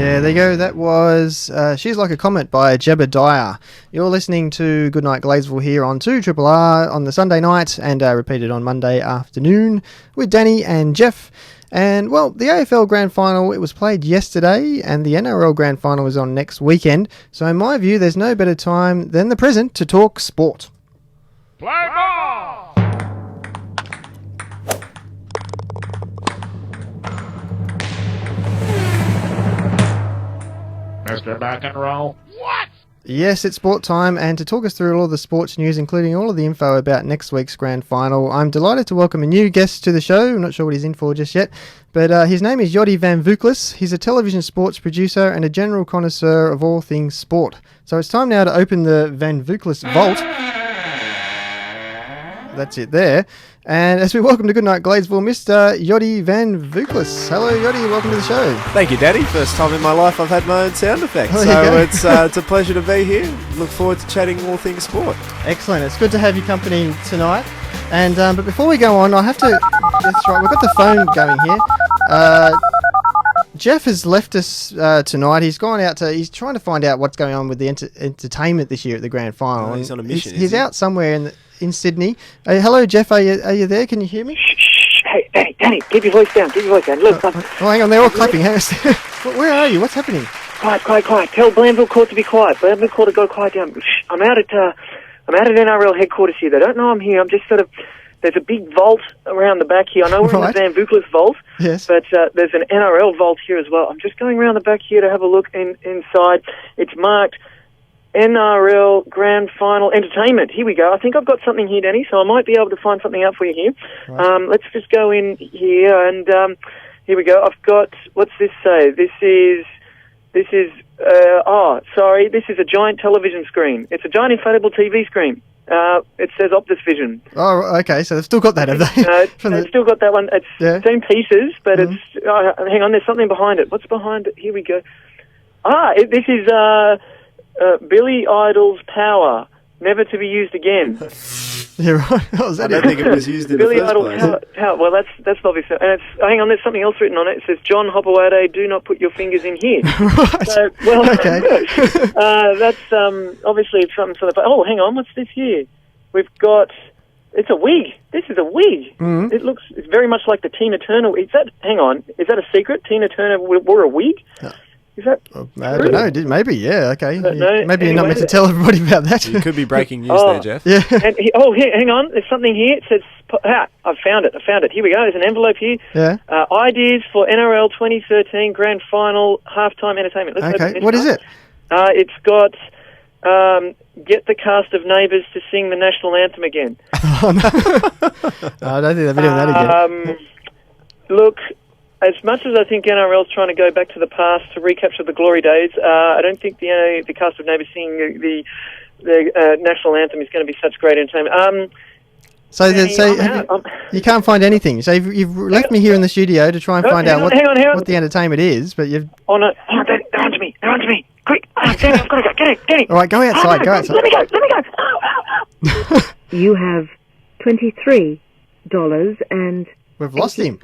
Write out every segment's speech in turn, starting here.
Yeah, there you go. That was She's Like a Comet by Jebediah. You're listening to Goodnight Gladesville here on 2RRR on the Sunday night and repeated on Monday afternoon with Danny and Jeff. And, well, the AFL Grand Final, it was played yesterday and the NRL Grand Final is on next weekend. So in my view, there's no better time than the present to talk sport. Play ball! Mr. Back and Roll. What? Yes, it's sport time, and to talk us through all of the sports news, including all of the info about next week's grand final, I'm delighted to welcome a new guest to the show. I'm not sure what he's in for just yet, but his name is Yioti Vamvouklis. He's a television sports producer and a general connoisseur of all things sport. So it's time now to open the Vamvouklis vault. That's it there. And as we welcome to Goodnight Gladesville, Mr. Yioti Vamvouklis. Hello, Yioti. Welcome to the show. Thank you, Daddy. First time in my life I've had my own sound effects. It's a pleasure to be here. Look forward to chatting all things sport. Excellent. It's good to have you company tonight. And but before we go on, I have to... That's right. We've got the phone going here. Jeff has left us tonight. He's gone out to... He's trying to find out what's going on with the entertainment this year at the grand final. Oh, he's on a mission. He's out somewhere in Sydney. Hello, Jeff. Are you there? Can you hear me? Shh. Hey, Danny, keep your voice down. Look, hang on. They're all clapping. Where are you? What's happening? Quiet. Tell Blandville Court to be quiet. Blandville Court to go quiet down. Shh. I'm out at NRL headquarters here. They don't know I'm here. I'm just sort of... There's a big vault around the back here. I know we're in the Vamvouklis vault, yes, but there's an NRL vault here as well. I'm just going around the back here to have a look inside. It's marked NRL Grand Final Entertainment. Here we go. I think I've got something here, Danny, so I might be able to find something out for you here. Right. Let's just go in here, and here we go. I've got... What's this say? This is this is a giant television screen. It's a giant inflatable TV screen. It says Optus Vision. Oh, okay. So they've still got that, have they? They've still got that one. It's 10 pieces, but it's... hang on, there's something behind it. What's behind it? Here we go. This is Billy Idol's Power, never to be used again. Yeah, right. I don't think it was used in Billy the first Idol's place. Power. Well, that's obviously... And hang on, there's something else written on it. It says, John Hopewade, do not put your fingers in here. Right. So, well, okay. That's obviously some sort of... Oh, hang on, what's this here? We've got... It's a wig. This is a wig. Mm-hmm. It's very much like the Tina Turner... Hang on, is that a secret? Tina Turner wore a wig? No. Is that I don't know. Maybe, yeah, okay. No, maybe you're not meant to tell everybody about that. You could be breaking news there, Jeff. Yeah. And here, hang on. There's something here. It says... I found it. Here we go. There's an envelope here. Yeah. Ideas for NRL 2013 Grand Final Halftime Entertainment. Okay, what is it? It's got... get the cast of Neighbours to sing the national anthem again. Oh, no. I don't think they'll be doing that again. Look... As much as I think NRL's trying to go back to the past to recapture the glory days, I don't think the cast of Neighbours singing the national anthem is going to be such great entertainment. You can't find anything. So you've left me here in the studio to try and find out what the entertainment is, but you've... Oh, no. They're on to me. Quick. Danny, I've got to go. Get it. All right, go outside. Let me go. You have $23 and... We've lost him.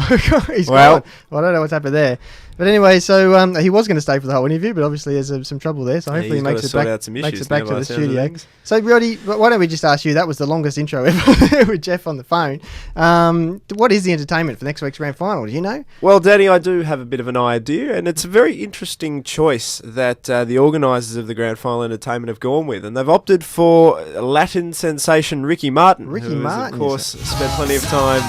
He's gone. Well, I don't know what's happened there. But anyway, so he was going to stay for the whole interview, but obviously there's some trouble there, so hopefully he makes it back to the studio. So, Yioti, why don't we just ask you, that was the longest intro ever with Jeff on the phone. What is the entertainment for next week's grand final? Do you know? Well, Danny, I do have a bit of an idea, and it's a very interesting choice that the organisers of the grand final entertainment have gone with, and they've opted for Latin sensation Ricky Martin, who has, of course, spent plenty of time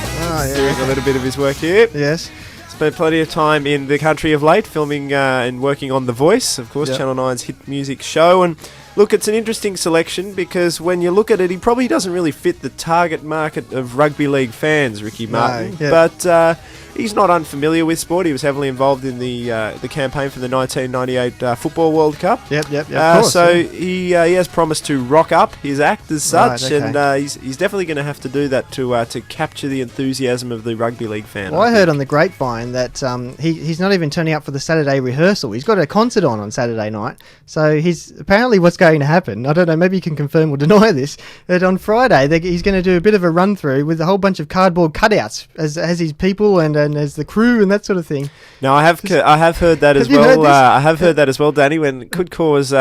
doing a little bit of his work here. Yes. Spent plenty of time in the country of late, filming and working on The Voice, of course, Channel 9's hit music show. And look, it's an interesting selection because when you look at it, he probably doesn't really fit the target market of rugby league fans, Ricky Martin. No, but he's not unfamiliar with sport. He was heavily involved in the campaign for the 1998 Football World Cup. Yep, of course. So he has promised to rock up his act as such, right, okay. and he's definitely going to have to do that to capture the enthusiasm of the rugby league fan. Well, I heard on the grapevine that he's not even turning up for the Saturday rehearsal. He's got a concert on Saturday night. So he's apparently what's going to happen. I don't know, maybe you can confirm or deny this, that on Friday he's going to do a bit of a run through with a whole bunch of cardboard cutouts as his people and and as the crew and that sort of thing. No, I have heard that as Have you heard well. this? I have heard that as well, Danny. When it could cause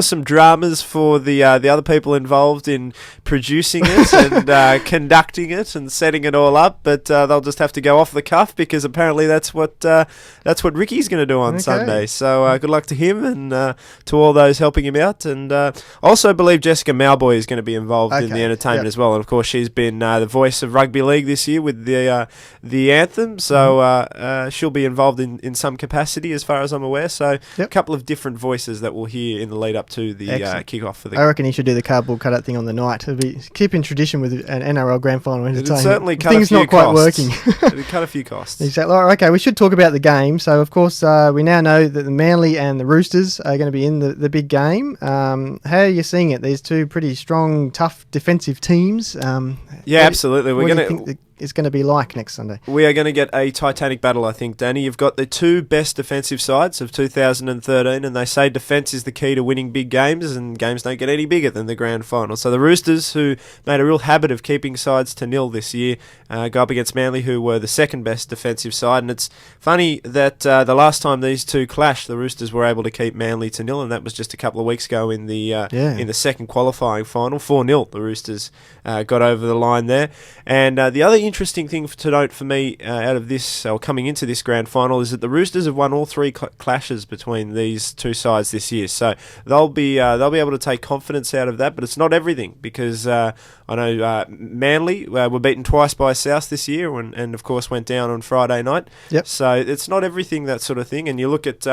some dramas for the other people involved in producing it and conducting it and setting it all up. But they'll just have to go off the cuff because apparently that's what Ricky's going to do on Sunday. So good luck to him and to all those helping him out. And I also believe Jessica Mauboy is going to be involved in the entertainment as well. And of course, she's been the voice of rugby league this year with the anthem. So she'll be involved in some capacity, as far as I'm aware. So a couple of different voices that we'll hear in the lead up to the kickoff for the. I reckon he should do the cardboard cutout thing on the night. It'll be keeping tradition with an NRL grand final entertainment. It'd certainly cut Things a few not quite costs. working. It'd cut a few costs. Exactly. All right, okay, we should talk about the game. So, of course, we now know that the Manly and the Roosters are going to be in the big game. How are you seeing it? These two pretty strong, tough defensive teams. Absolutely. What do you think it's going to be like next Sunday? We are going to get a titanic battle, I think, Danny. You've got the two best defensive sides of 2013, and they say defence is the key to winning big games, and games don't get any bigger than the grand final. So the Roosters, who made a real habit of keeping sides to nil this year, go up against Manly, who were the second best defensive side. And it's funny that the last time these two clashed, the Roosters were able to keep Manly to nil, and that was just a couple of weeks ago in the second qualifying final. 4-0, the Roosters got over the line there. And the other interesting thing to note for me out of this, or coming into this grand final, is that the Roosters have won all three clashes between these two sides this year. So they'll be able to take confidence out of that, but it's not everything, because I know Manly were beaten twice by South this year, and of course went down on Friday night. Yep. So it's not everything, that sort of thing. And you look at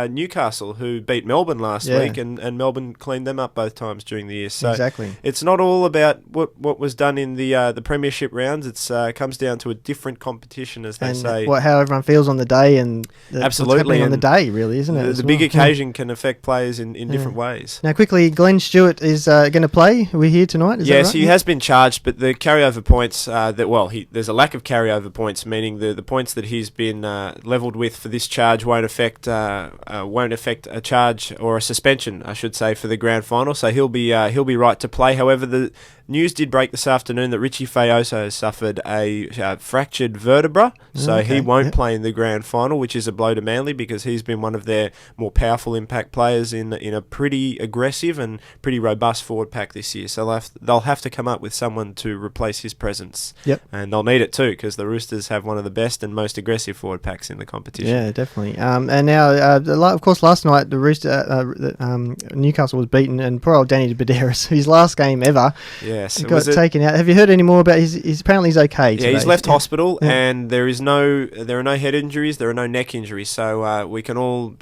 Newcastle, who beat Melbourne last week, and Melbourne cleaned them up both times during the year. So it's not all about what was done in the Premiership rounds. It's comes down to a different competition, as they say. How everyone feels on the day, and absolutely what's happening on the day, really, isn't it? The big occasion can affect players in different ways. Now, quickly, Glenn Stewart is going to play. Are we here tonight? Is that right? He has been charged, but the carryover points there's a lack of carryover points, meaning the points that he's been levelled with for this charge won't affect a charge or a suspension, I should say, for the grand final. So he'll be right to play. However, the news did break this afternoon that Richie Fayoso has suffered a fractured vertebra, so he won't play in the grand final, which is a blow to Manly, because he's been one of their more powerful impact players in a pretty aggressive and pretty robust forward pack this year. So they'll have to come up with someone to replace his presence. Yep. And they'll need it too, because the Roosters have one of the best and most aggressive forward packs in the competition. Yeah, definitely. And now, of course, last night the Newcastle was beaten, and poor old Danny Baderas, his last game ever. Yes, got taken out. Have you heard any more about his? Apparently, he's okay. Yeah, he's left hospital, and there are no head injuries, there are no neck injuries, so we can all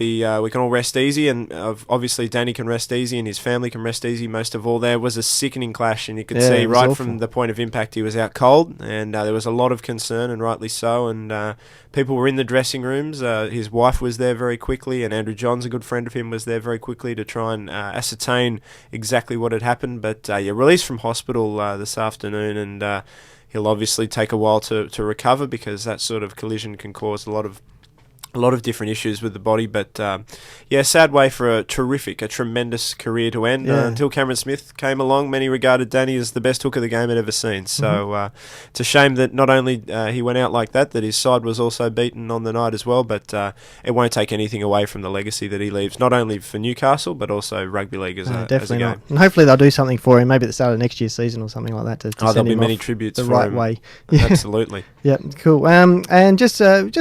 rest easy, and obviously Danny can rest easy, and his family can rest easy. Most of all, there was a sickening clash, and you could see right from the point of impact he was out cold, and there was a lot of concern, and rightly so. And people were in the dressing rooms. His wife was there very quickly, and Andrew Johns, a good friend of him, was there very quickly to try and ascertain exactly what had happened. But released from hospital this afternoon, and he'll obviously take a while to recover, because that sort of collision can cause a lot of different issues with the body. But sad way for a tremendous career to end until Cameron Smith came along. Many regarded Danny as the best hooker the game had ever seen. So it's a shame that not only he went out like that his side was also beaten on the night as well, but it won't take anything away from the legacy that he leaves, not only for Newcastle but also rugby league as a definitely game. Not. And hopefully they'll do something for him, maybe at the start of next year's season or something like that, to there'll send be him many off tributes the for right him. way. Absolutely. Yeah, cool. And just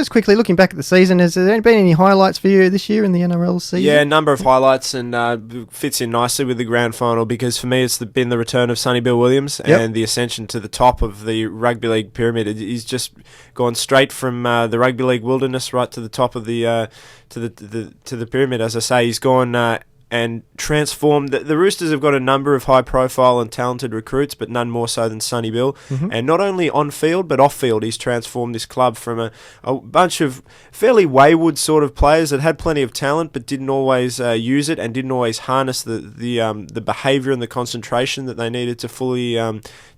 quickly looking back at the season, has there been any highlights for you this year in the NRL season? Yeah, a number of highlights, and fits in nicely with the grand final, because for me it's been the return of Sonny Bill Williams and the ascension to the top of the rugby league pyramid. He's just gone straight from the rugby league wilderness right to the top of the to the pyramid. As I say, he's gone and transformed. The Roosters have got a number of high-profile and talented recruits, but none more so than Sonny Bill. And not only on-field, but off-field, he's transformed this club from a bunch of fairly wayward sort of players that had plenty of talent, but didn't always use it, and didn't always harness the behaviour and the concentration that they needed to fully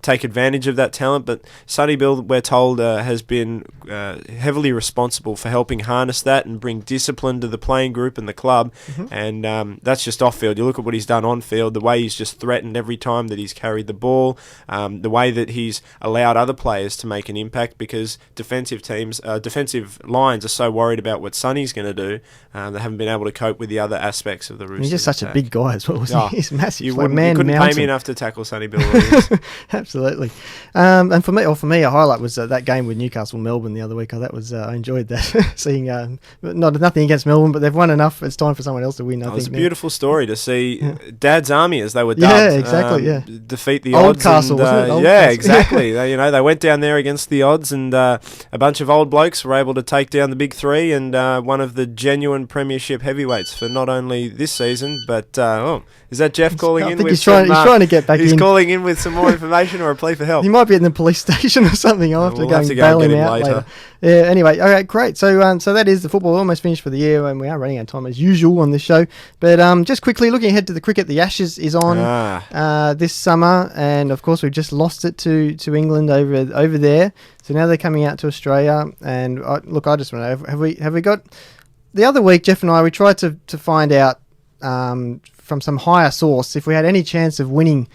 take advantage of that talent. But Sonny Bill, we're told, has been heavily responsible for helping harness that and bring discipline to the playing group and the club. And that's that's just off field. You look at what he's done on field, the way he's just threatened every time that he's carried the ball, the way that he's allowed other players to make an impact, because defensive lines are so worried about what Sonny's going to do, they haven't been able to cope with the other aspects of the Roosters. He's just such a big guy as well. He's massive. You, like man couldn't mountain. pay me enough to tackle Sonny Bill Williams. Absolutely. And for me, a highlight was that game with Newcastle Melbourne the other week. I enjoyed that. Seeing nothing against Melbourne, but they've won enough. It's time for someone else to win. It was a beautiful story to see Dad's Army, as they were dubbed. Yeah, exactly. Defeat the Old odds. Castle, wasn't it? Old yeah, Castle. exactly. They went down there against the odds, and a bunch of old blokes were able to take down the big three, and one of the genuine premiership heavyweights for not only this season, but is that Jeff calling in? He's trying to get back in. He's calling in with some more information or a plea for help. He might be in the police station or something. I'll have to We'll go and bail get him him out later. Yeah. Anyway, all right, great. So that is the football almost finished for the year, and we are running out of time as usual on this show. But just quickly looking ahead to the cricket, the Ashes is on this summer, and of course we've just lost it to England over there. So now they're coming out to Australia, and I just want to know, have we got the other week? Jeff and I, we tried to find out from some higher source if we had any chance of winning.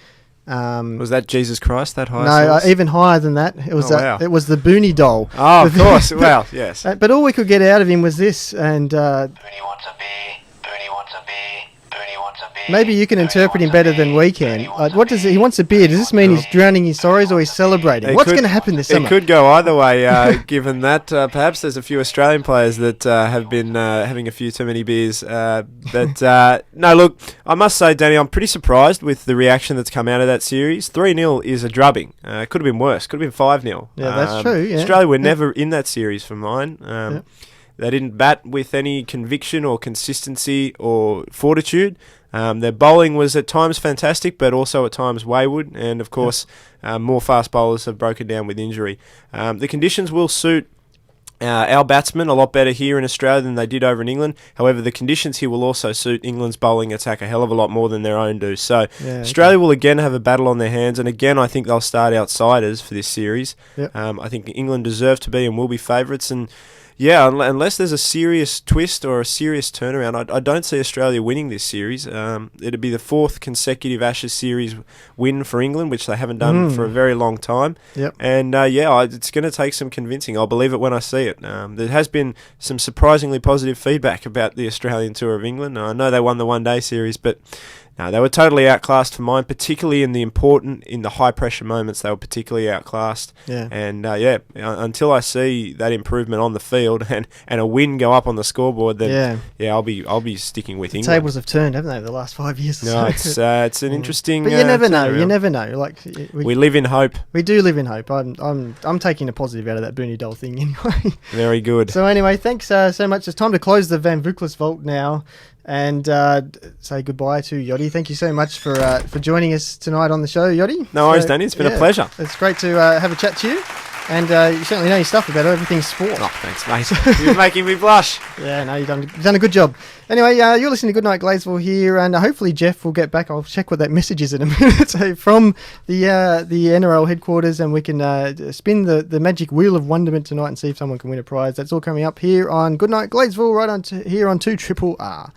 Was that Jesus Christ, that high? No, source? Even higher than that. It was wow. It was the Boonie doll. Oh, of course. Well, yes. But all we could get out of him was this, and Boonie wants a bee. Boonie wants a bee. Boonie wants a bee. maybe you can interpret him better than we can. What does he wants a beer? Does this mean he's drowning his sorrows or he's celebrating? What's going to happen this summer? It could go either way, given that perhaps there's a few Australian players that have been having a few too many beers. No, look, I must say, Danny, I'm pretty surprised with the reaction that's come out of that series. 3-0 is a drubbing. It could have been worse. Could have been 5-0. Yeah, that's true. Yeah. Australia were never in that series for mine. They didn't bat with any conviction or consistency or fortitude. Their bowling was at times fantastic, but also at times wayward. And, of course, more fast bowlers have broken down with injury. The conditions will suit our batsmen a lot better here in Australia than they did over in England. However, the conditions here will also suit England's bowling attack a hell of a lot more than their own do. So Australia will again have a battle on their hands, and again I think they'll start outsiders for this series. I think England deserve to be and will be favourites, and yeah, unless there's a serious twist or a serious turnaround, I don't see Australia winning this series. It'd be the fourth consecutive Ashes series win for England, which they haven't done for a very long time. And it's going to take some convincing. I'll believe it when I see it. There has been some surprisingly positive feedback about the Australian tour of England. I know they won the one-day series, but no, they were totally outclassed for mine, particularly in the high-pressure moments. They were particularly outclassed. And until I see that improvement on the field and a win go up on the scoreboard, then I'll be sticking with England. Tables have turned, haven't they, the last 5 years or so? It's an interesting. But you never know. You never know. Like we live in hope. We do live in hope. I'm taking a positive out of that Boonie Doll thing anyway. Very good. So anyway, thanks so much. It's time to close the Vamvouklis vault now. And say goodbye to Yioti. Thank you so much for joining us tonight on the show, Yioti. No worries, Danny. It's been a pleasure. It's great to have a chat to you. And you certainly know your stuff about everything sport. Oh, thanks, mate. You're making me blush. Yeah, no, you've done a good job. Anyway, you're listening to Goodnight Gladesville here, and hopefully Jeff will get back. I'll check what that message is in a minute. So from the NRL headquarters, and we can spin the magic wheel of wonderment tonight and see if someone can win a prize. That's all coming up here on Goodnight Gladesville, right on here on 2RRR.